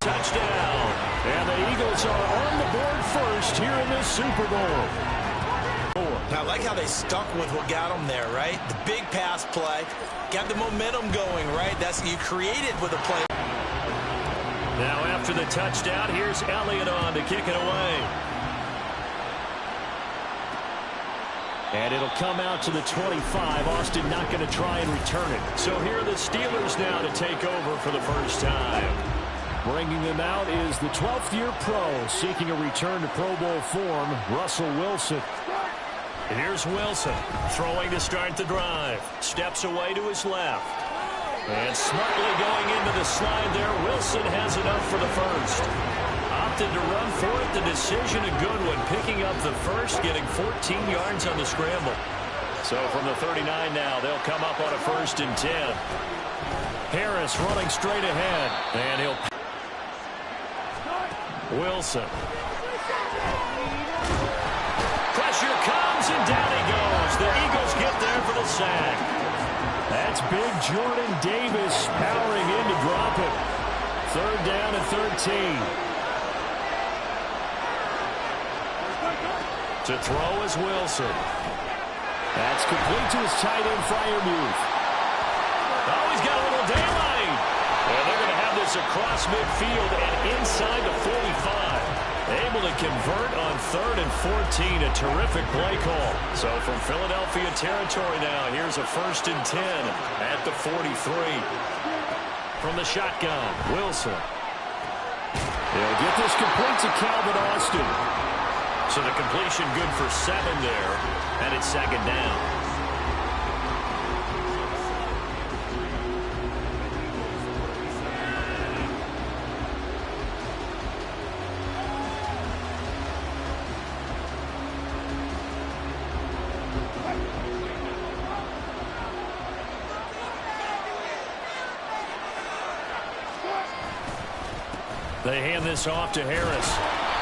touchdown. And the Eagles are on the board first here in this Super Bowl. I like how they stuck with what got them there, right? The big pass play, got the momentum going, right? That's you created with a play. Now after the touchdown, here's Elliott on to kick it away. And it'll come out to the 25. Austin not going to try and return it. So here are the Steelers now to take over for the first time. Bringing them out is the 12th-year pro seeking a return to Pro Bowl form, Russell Wilson. Here's Wilson throwing to start the drive. Steps away to his left. And smartly going into the slide there, Wilson has enough for the first. Opted to run for it. The decision a good one. Picking up the first, getting 14 yards on the scramble. So from the 39 now, they'll come up on a 1st and 10. Harris running straight ahead. And he'll... Wilson. Pressure comes, and down he goes. The Eagles get there for the sack. That's big Jordan Davis powering in to drop it. 3rd down and 13. To throw is Wilson. That's complete to his tight end, Freiermuth. Oh, he's got a little daylight. And they're going to have this across midfield and inside the 45. Able to convert on 3rd and 14. A terrific play call. So from Philadelphia territory now, here's a 1st and 10 at the 43. From the shotgun, Wilson. They'll get this complete to Calvin Austin. So the completion good for 7 there, and it's 2nd down. They hand this off to Harris.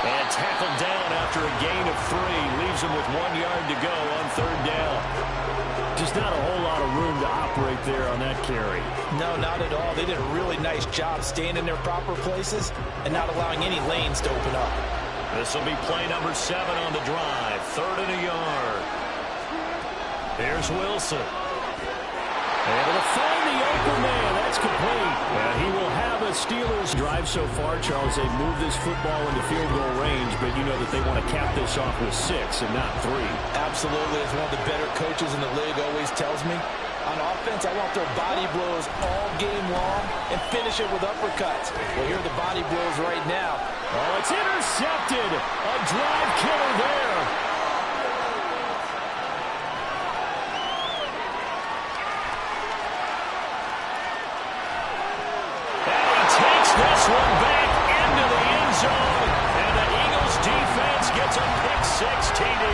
And tackled down after a gain of 3. Leaves him with 1 yard to go on 3rd down. Just not a whole lot of room to operate there on that carry. No, not at all. They did a really nice job staying in their proper places and not allowing any lanes to open up. This will be play number 7 on the drive. 3rd and a yard. Here's Wilson. Able to find the open man. That's complete. And he will have a Steelers drive so far, Charles. They've moved this football into field goal range, but you know that they want to cap this off with 6 and not 3. Absolutely. As one of the better coaches in the league always tells me, on offense, I want their body blows all game long and finish it with uppercuts. Well, here are the body blows right now. Oh, it's intercepted. A drive killer there. This one back into the end zone, and the Eagles defense gets a pick-6 TD.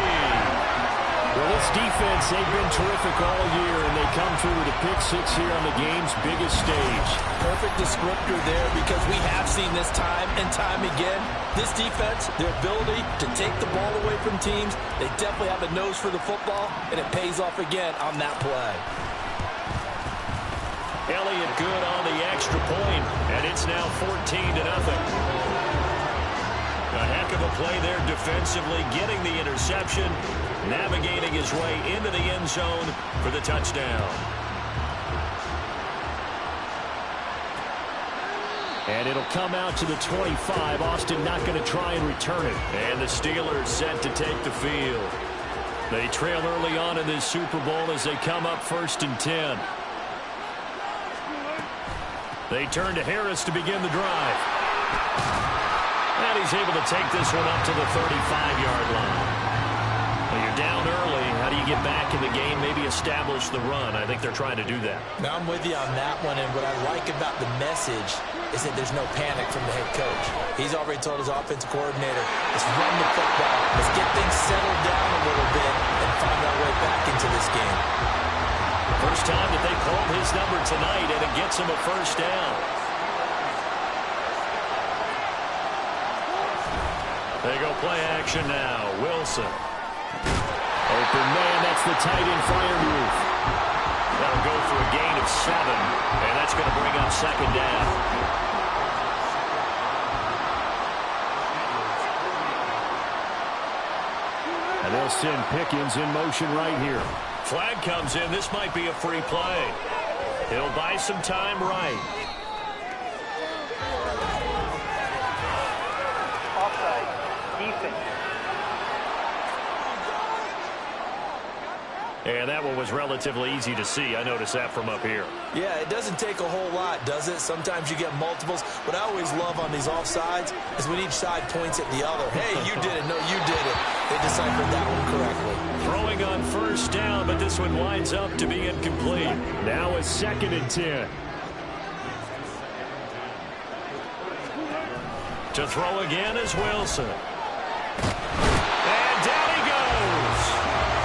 Well, this defense, they've been terrific all year, and they come through with a pick-6 here on the game's biggest stage. Perfect descriptor there, because we have seen this time and time again. This defense, their ability to take the ball away from teams, they definitely have a nose for the football, and it pays off again on that play. Elliott good on the extra point, and it's now 14-0. A heck of a play there defensively, getting the interception, navigating his way into the end zone for the touchdown. And it'll come out to the 25. Austin not going to try and return it. And the Steelers set to take the field. They trail early on in this Super Bowl as they come up 1st and 10. They turn to Harris to begin the drive. And he's able to take this one up to the 35-yard line. Well, you're down early. How do you get back in the game, maybe establish the run? I think they're trying to do that. Now, I'm with you on that one, and what I like about the message is that there's no panic from the head coach. He's already told his offensive coordinator, let's run the football. Let's get things settled down a little bit and find our way back into this game. First time that they called his number tonight, and it gets him a 1st down. They go play action now. Wilson. Open man, that's the tight end, Freiermuth. That'll go for a gain of 7, and that's going to bring up 2nd down. And they'll send Pickens in motion right here. Flag comes in. This might be a free play. He'll buy some time right. Offside. Defense. And that one was relatively easy to see. I noticed that from up here. Yeah, it doesn't take a whole lot, does it? Sometimes you get multiples. What I always love on these offsides is when each side points at the other. Hey, you did it. No, you did it. They deciphered that one correctly. Throwing on first down, but this one winds up to be incomplete. Now a 2nd and 10. To throw again is Wilson. And down he goes.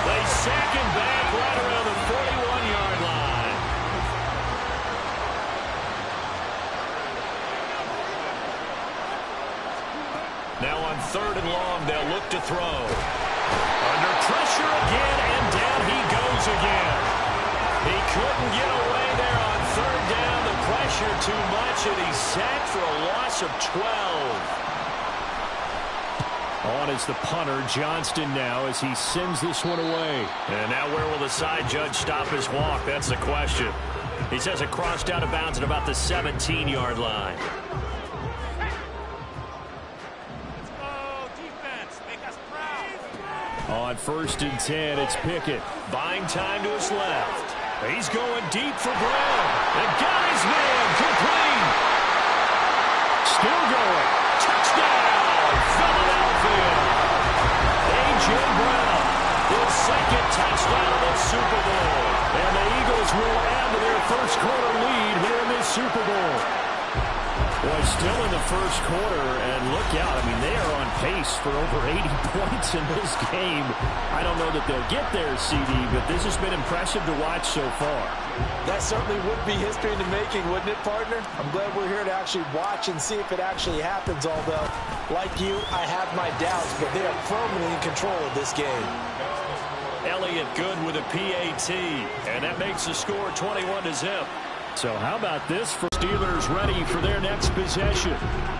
They sack him back right around the 41-yard line. Now on 3rd and long, they'll look to throw. Under pressure again, and down he goes again. He couldn't get away there on 3rd down. The pressure too much, and he's sacked for a loss of 12. On is the punter, Johnston, now as he sends this one away. And now where will the side judge stop his walk? That's the question. He says it crossed out of bounds at about the 17-yard line. On 1st and 10, it's Pickett. Buying time to his left. He's going deep for Brown. And got his man complete. Still going. Touchdown, Philadelphia. A.J. Brown, his 2nd touchdown of the Super Bowl. And the Eagles will add to their first quarter lead here in this Super Bowl. Boy, still in the first quarter, and look out. I mean, they are on pace for over 80 points in this game. I don't know that they'll get there, CD, but this has been impressive to watch so far. That certainly would be history in the making, wouldn't it, partner? I'm glad we're here to actually watch and see if it actually happens, although, like you, I have my doubts, but they are firmly in control of this game. Elliott good with a PAT, and that makes the score 21-0. So how about this for Steelers ready for their next possession?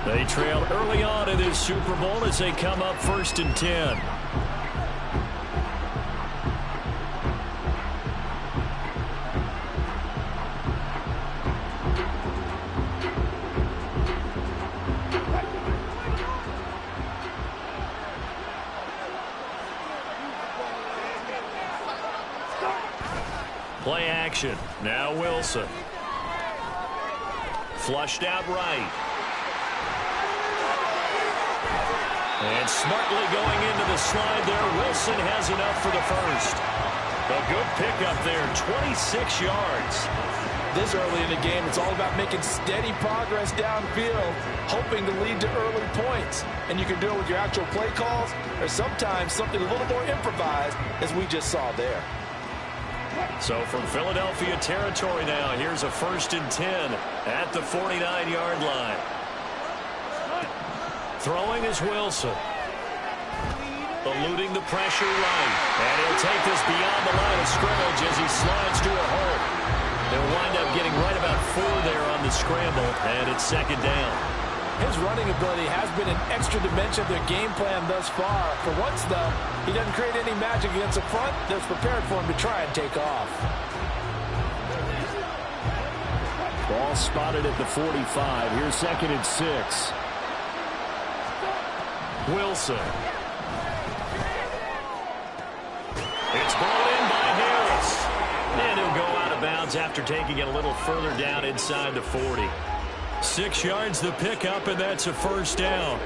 They trailed early on in this Super Bowl as they come up 1st and 10. Play action. Now Wilson. Flushed out right. And smartly going into the slide there. Wilson has enough for the first. A good pickup there, 26 yards. This early in the game, it's all about making steady progress downfield, hoping to lead to early points. And you can do it with your actual play calls, or sometimes something a little more improvised, as we just saw there. So from Philadelphia territory now, here's a 1st and 10 at the 49-yard line. Throwing is Wilson. Eluding the pressure right. And he'll take this beyond the line of scrimmage as he slides to a hole. They'll wind up getting right about 4 there on the scramble, and it's 2nd down. His running ability has been an extra dimension of their game plan thus far. For once, though, he doesn't create any magic against the front that's prepared for him to try and take off. Ball spotted at the 45. Here's 2nd and 6. Wilson. It's brought in by Harris. And he'll go out of bounds after taking it a little further down inside the 40. 6 yards the pickup, and that's a 1st down.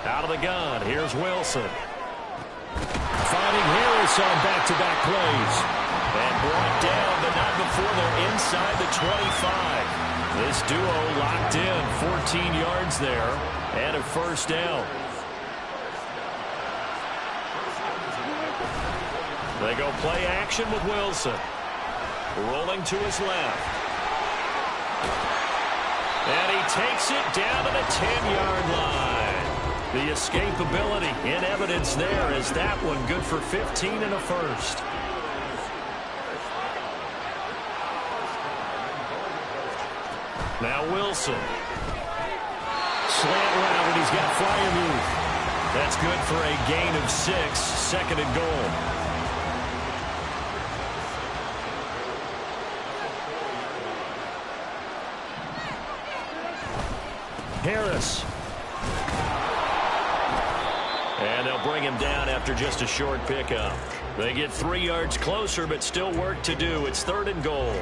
Out of the gun, here's Wilson. Finding Harris on back-to-back plays. And brought down, but not before they're inside the 25. This duo locked in, 14 yards there, and a 1st down. They go play action with Wilson. Rolling to his left. And he takes it down to the 10-yard line. The escapability in evidence there as that one good for 15 and a first. Now Wilson. Slant route, and he's got Freiermuth. That's good for a gain of 6, second and goal. Harris. And they'll bring him down after just a short pickup. They get 3 yards closer, but still work to do. It's third and goal.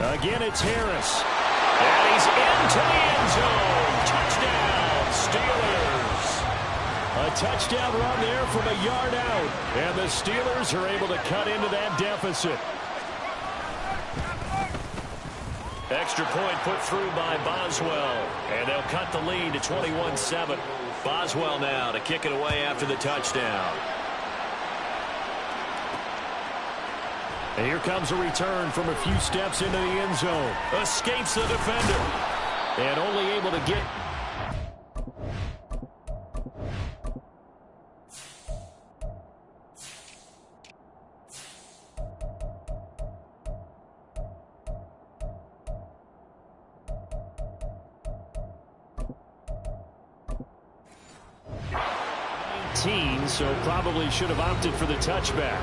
Again, it's Harris. And he's into the end zone. Touchdown, Steelers. A touchdown run there from a yard out. And the Steelers are able to cut into that deficit. Extra point put through by Boswell. And they'll cut the lead to 21-7. Boswell now to kick it away after the touchdown. And here comes a return from a few steps into the end zone. Escapes the defender. And only able to get... So probably should have opted for the touchback.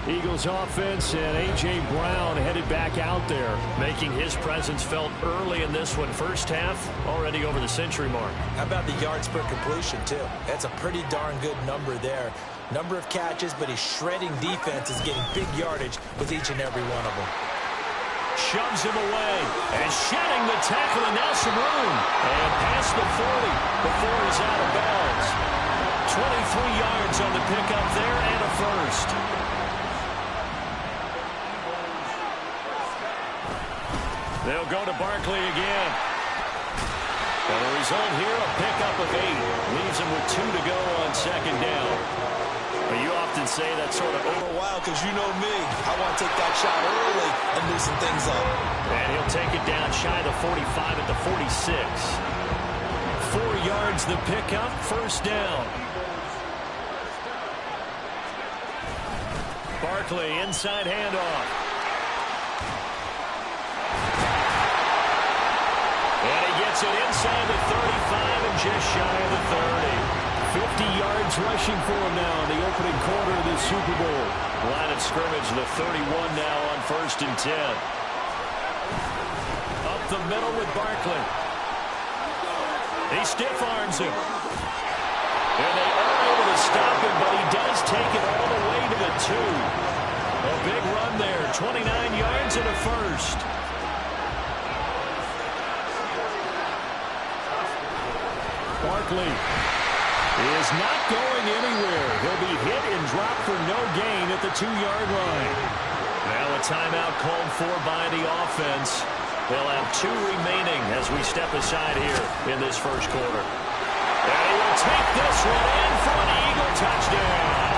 Eagles offense and A.J. Brown headed back out there, making his presence felt early in this one. First half, already over the century mark. How about the yards per completion, too? That's a pretty darn good number there. Number of catches, but his shredding defense is getting big yardage with each and every one of them. Shoves him away, and shedding the tackle, and now some room. And past the 40 before he's out of bounds. 23 yards on the pickup there and a first. They'll go to Barkley again. And the result here, a pickup of 8. Leaves him with 2 to go on second down. But you often say that sort of over a while because you know me. I want to take that shot early and loosen things up. And he'll take it down shy of the 45 at the 46. 4 yards the pickup, first down. Barkley, inside handoff. And he gets it inside the 35 and just shy of the 30. 50 yards rushing for him now in the opening quarter of this Super Bowl. Line of scrimmage, the 31 now on 1st and 10. Up the middle with Barkley. He stiff arms him. And they are able to stop him, but he does take it all the way to the 2. A big run there, 29 yards and a first. Barkley is not going anywhere. He'll be hit and dropped for no gain at the 2-yard line. Now a timeout called for by the offense. They'll have 2 remaining as we step aside here in this first quarter. And he will take this one in for an Eagle touchdown.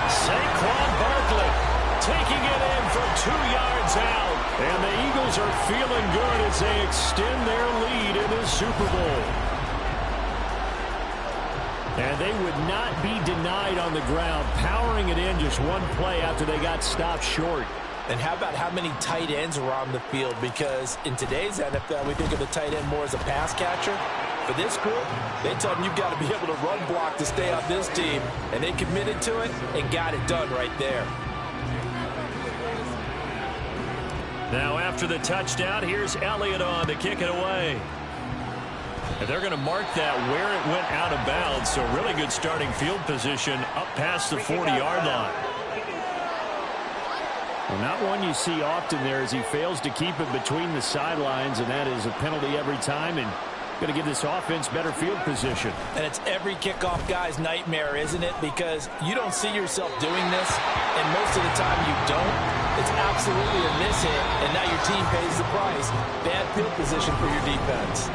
Saquon Barkley taking it in from 2 yards out. And the Eagles are feeling good as they extend their lead in this Super Bowl. And they would not be denied on the ground, powering it in just one play after they got stopped short. And how about how many tight ends are on the field? Because in today's NFL, we think of the tight end more as a pass catcher. For this group, they told them you've got to be able to run block to stay on this team. And they committed to it and got it done right there. Now after the touchdown, here's Elliott on to kick it away. And they're going to mark that where it went out of bounds. So really good starting field position up past the 40-yard line. Well, not one you see often there as he fails to keep it between the sidelines, and that is a penalty every time, and going to give this offense better field position. And it's every kickoff guy's nightmare, isn't it? Because you don't see yourself doing this, and most of the time you don't. It's absolutely a miss hit, and now your team pays the price. Bad field position for your defense.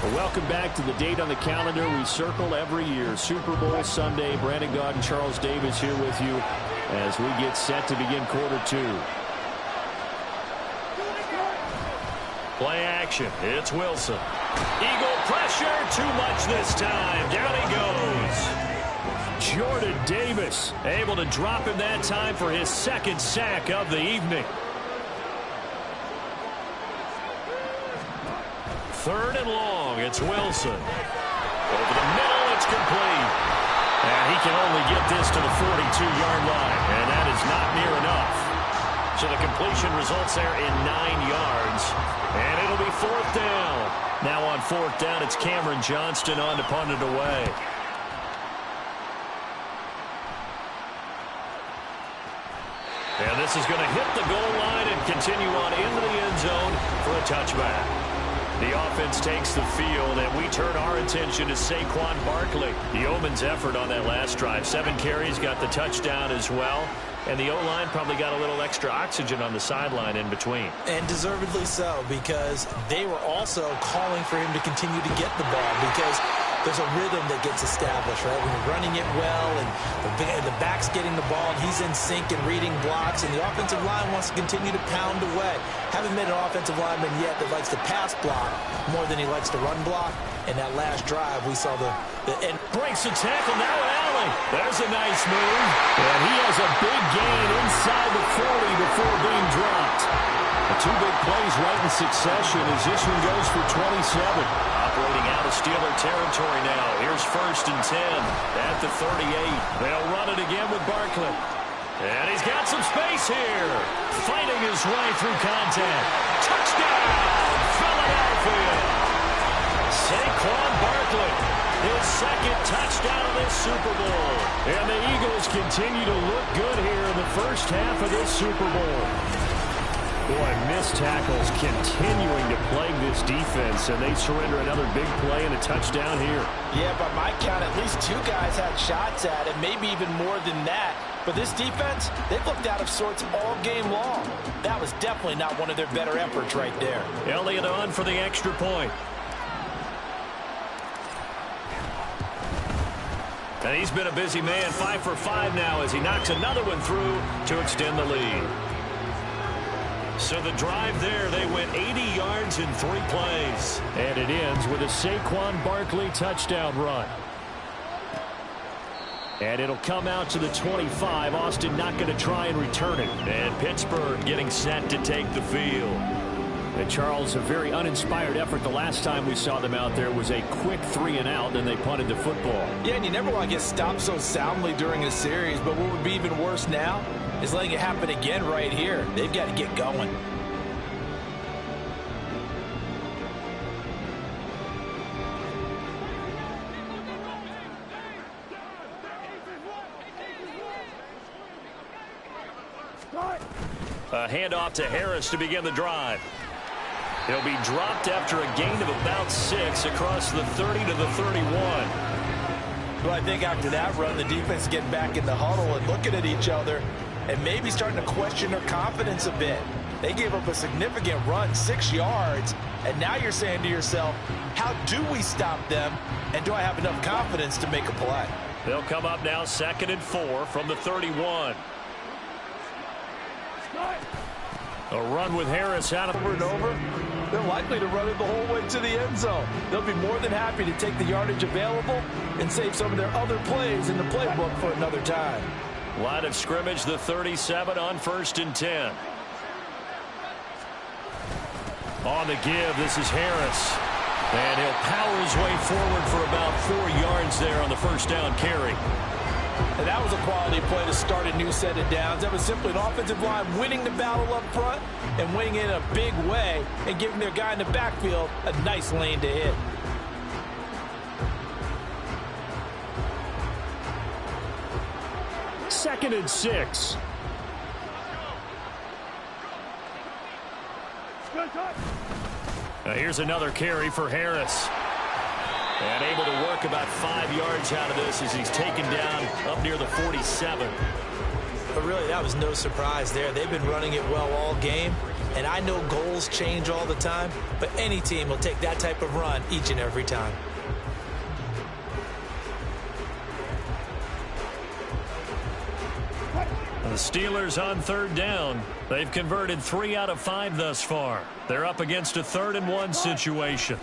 Well, welcome back to the date on the calendar we circle every year. Super Bowl Sunday. Brandon Gaudin and Charles Davis here with you as we get set to begin quarter 2. Play action. It's Wilson. Eagle pressure. Too much this time. Down he goes. Jordan Davis able to drop him that time for his second sack of the evening. Third and long. It's Wilson. Over the middle. It's complete. And he can only get this to the 42-yard line. And that is not near enough. So the completion results there in 9 yards. And it'll be fourth down. Now on fourth down, it's Cameron Johnston on to punt it away. And this is going to hit the goal line and continue on into the end zone for a touchback. The offense takes the field, and we turn our attention to Saquon Barkley. The Yeoman's effort on that last drive. 7 carries, got the touchdown as well. And the O-line probably got a little extra oxygen on the sideline in between. And deservedly so, because they were also calling for him to continue to get the ball, because there's a rhythm that gets established, right? When you're running it well and the back's getting the ball and he's in sync and reading blocks, and the offensive line wants to continue to pound away. Haven't met an offensive lineman yet that likes to pass block more than he likes to run block. In that last drive, we saw the end. Breaks a tackle, now Allen. There's a nice move. And he has a big gain inside the 40 before being dropped. The 2 big plays right in succession as this one goes for 27. Operating out of Steeler territory now. Here's first and 10 at the 38. They'll run it again with Barkley. And he's got some space here. Fighting his way through contact. Touchdown, Philadelphia. Saquon Barkley, his second touchdown of this Super Bowl. And the Eagles continue to look good here in the first half of this Super Bowl. Boy, missed tackles continuing to plague this defense, and they surrender another big play and a touchdown here. Yeah, by my count, at least 2 guys had shots at it, maybe even more than that. But this defense, they've looked out of sorts all game long. That was definitely not one of their better efforts right there. Elliott on for the extra point. And he's been a busy man, 5 for 5 now as he knocks another one through to extend the lead. So the drive there, they went 80 yards in 3 plays. And it ends with a Saquon Barkley touchdown run. And it'll come out to the 25. Austin not going to try and return it. And Pittsburgh getting set to take the field. And Charles, a very uninspired effort. The last time we saw them out there was a quick 3 and out, and they punted the football. Yeah, and you never want to get stopped so soundly during a series, but what would be even worse now is letting it happen again right here. They've got to get going. A handoff to Harris to begin the drive. He'll be dropped after a gain of about 6 across the 30 to the 31. Well, I think after that run, the defense getting back in the huddle and looking at each other and maybe starting to question their confidence a bit. They gave up a significant run, 6 yards, and now you're saying to yourself, how do we stop them, and do I have enough confidence to make a play? They'll come up now 2nd and 4 from the 31. A run with Harris out of over and over. They're likely to run it the whole way to the end zone. They'll be more than happy to take the yardage available and save some of their other plays in the playbook for another time. Line of scrimmage, the 37 on 1st and 10. On the give, this is Harris. And he'll power his way forward for about 4 yards there on the first down carry. And that was a quality play to start a new set of downs. That was simply an offensive line winning the battle up front and winning in a big way and giving their guy in the backfield a nice lane to hit. Second and 6. Now here's another carry for Harris. And able to work about 5 yards out of this as he's taken down up near the 47. But really, that was no surprise there. They've been running it well all game. And I know goals change all the time, but any team will take that type of run each and every time. The Steelers on third down. They've converted 3 out of 5 thus far. They're up against a 3rd-and-1 situation.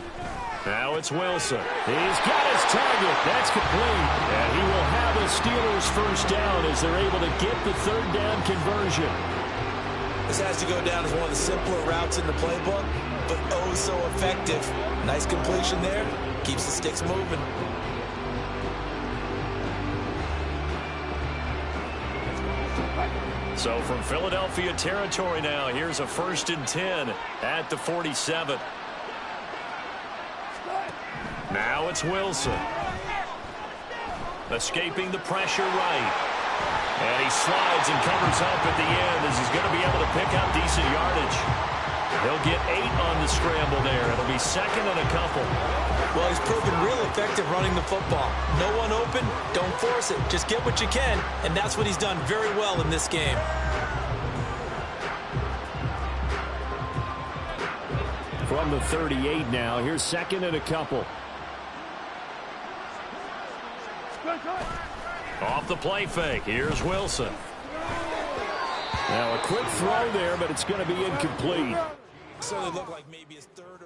Now it's Wilson. He's got his target. That's complete. And he will have a Steelers first down as they're able to get the 3rd down conversion. This has to go down as one of the simpler routes in the playbook, but oh so effective. Nice completion there. Keeps the sticks moving. So from Philadelphia territory now, here's a 1st and 10 at the 47. Now it's Wilson. Escaping the pressure right. And he slides and covers up at the end as he's going to be able to pick up decent yardage. He'll get 8 on the scramble there. It'll be 2nd and a couple. Well, he's proven real effective running the football. No one open, don't force it. Just get what you can, and that's what he's done very well in this game. From the 38 now, here's 2nd and a couple. Off the play fake, here's Wilson. Now a quick throw there, but it's going to be incomplete. Certainly looked like maybe his 3rd or